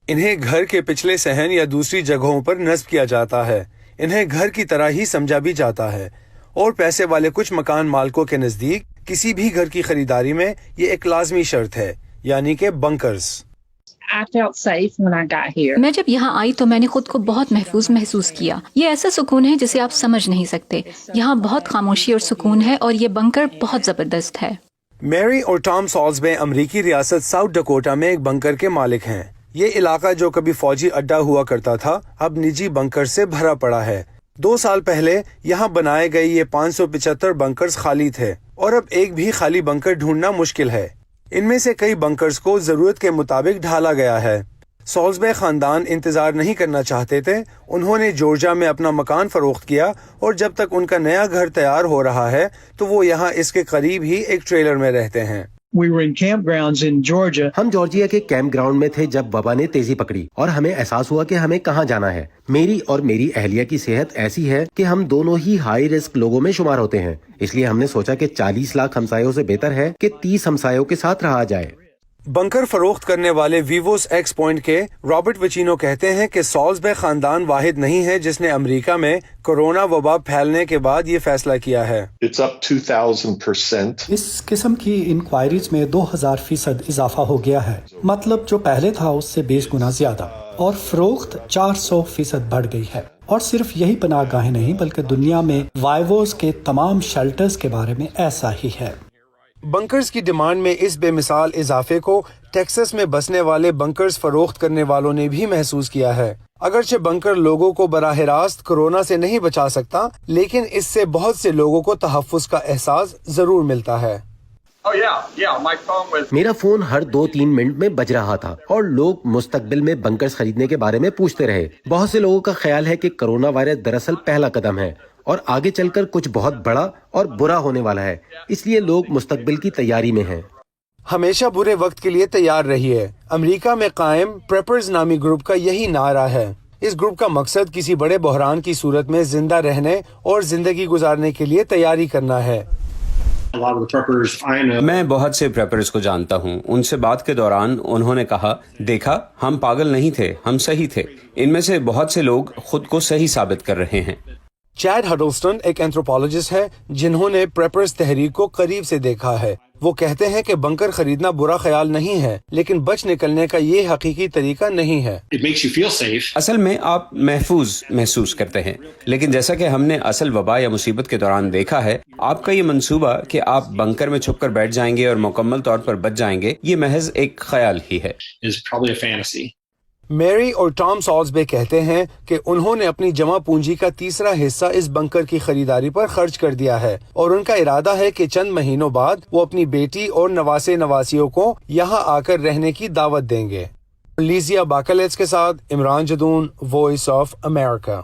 انہیں گھر کے پچھلے صحن یا دوسری جگہوں پر نصب کیا جاتا ہے. انہیں گھر کی طرح ہی سمجھا بھی جاتا ہے، اور پیسے والے کچھ مکان مالکوں کے نزدیک کسی بھی گھر کی خریداری میں یہ ایک لازمی شرط ہے، یعنی کہ بنکرز. میں جب یہاں آئی تو میں نے خود کو بہت محفوظ کیا. یہ ایسا سکون ہے جسے آپ سمجھ نہیں سکتے. یہاں بہت خاموشی اور سکون ہے، اور یہ بنکر بہت زبردست ہے. میری اور ٹام سالزبے امریکی ریاست ساؤتھ ڈکوٹا میں ایک بنکر کے مالک ہیں. یہ علاقہ جو کبھی فوجی اڈا ہوا کرتا تھا اب نجی بنکر سے بھرا پڑا ہے. 2 سال پہلے یہاں بنائے گئے یہ 575 بنکرز خالی تھے، اور اب ایک بھی خالی بنکر ڈھونڈنا مشکل ہے. ان میں سے کئی بنکرز کو ضرورت کے مطابق ڈھالا گیا ہے. سالزبے خاندان انتظار نہیں کرنا چاہتے تھے. انہوں نے جورجیا میں اپنا مکان فروخت کیا، اور جب تک ان کا نیا گھر تیار ہو رہا ہے تو وہ یہاں اس کے قریب ہی ایک ٹریلر میں رہتے ہیں. ہم جارجیا کے کیمپ گراؤنڈ میں تھے جب وبا نے تیزی پکڑی اور ہمیں احساس ہوا کہ ہمیں کہاں جانا ہے. میری اور میری اہلیہ کی صحت ایسی ہے کہ ہم دونوں ہی ہائی رسک لوگوں میں شمار ہوتے ہیں، اس لیے ہم نے سوچا کہ 40 لاکھ ہمسایوں سے بہتر ہے کہ 30 ہمسایوں کے ساتھ رہا جائے. بنکر فروخت کرنے والے ویووس ایکس پوائنٹ کے رابرٹ وچینو کہتے ہیں کہ سالزبے خاندان واحد نہیں ہے جس نے امریکہ میں کورونا وبا پھیلنے کے بعد یہ فیصلہ کیا ہے. اس قسم کی انکوائریز میں 2000% اضافہ ہو گیا ہے، مطلب جو پہلے تھا اس سے 20 گنا زیادہ، اور فروخت 400% بڑھ گئی ہے. اور صرف یہی پناہ گاہیں نہیں بلکہ دنیا میں وائیووز کے تمام شیلٹرز کے بارے میں ایسا ہی ہے. بنکرز کی ڈیمانڈ میں اس بے مثال اضافے کو ٹیکساس میں بسنے والے بنکرز فروخت کرنے والوں نے بھی محسوس کیا ہے. اگرچہ بنکر لوگوں کو براہ راست کورونا سے نہیں بچا سکتا، لیکن اس سے بہت سے لوگوں کو تحفظ کا احساس ضرور ملتا ہے. میرا فون ہر 2-3 منٹ میں بج رہا تھا اور لوگ مستقبل میں بنکرز خریدنے کے بارے میں پوچھتے رہے. بہت سے لوگوں کا خیال ہے کہ کرونا وائرس دراصل پہلا قدم ہے اور آگے چل کر کچھ بہت بڑا اور برا ہونے والا ہے، اس لیے لوگ مستقبل کی تیاری میں ہیں. ہمیشہ برے وقت کے لیے تیار رہیے. امریکہ میں قائم پریپرز نامی گروپ کا یہی نعرہ ہے. اس گروپ کا مقصد کسی بڑے بحران کی صورت میں زندہ رہنے اور زندگی گزارنے کے لیے تیاری کرنا ہے. میں بہت سے پریپرز کو جانتا ہوں. ان سے بات کے دوران انہوں نے کہا، دیکھا ہم پاگل نہیں تھے، ہم صحیح تھے. ان میں سے بہت سے لوگ خود کو صحیح ثابت کر رہے ہیں. چیڈ ہڈلسٹن ایک اینتھروپولوجسٹ ہے جنہوں نے پریپرز تحریک کو قریب سے دیکھا ہے. وہ کہتے ہیں کہ بنکر خریدنا برا خیال نہیں ہے، لیکن بچ نکلنے کا یہ حقیقی طریقہ نہیں ہے. اصل میں آپ محسوس کرتے ہیں، لیکن جیسا کہ ہم نے اصل وبا یا مصیبت کے دوران دیکھا ہے، آپ کا یہ منصوبہ کہ آپ بنکر میں چھپ کر بیٹھ جائیں گے اور مکمل طور پر بچ جائیں گے، یہ محض ایک خیال ہی ہے. میری اور ٹام سالزبے کہتے ہیں کہ انہوں نے اپنی جمع پونجی کا تیسرا حصہ اس بنکر کی خریداری پر خرچ کر دیا ہے، اور ان کا ارادہ ہے کہ چند مہینوں بعد وہ اپنی بیٹی اور نواسے نواسیوں کو یہاں آ کر رہنے کی دعوت دیں گے. لیزیا باکلیٹس کے ساتھ Imran Jadoon, Voice of America.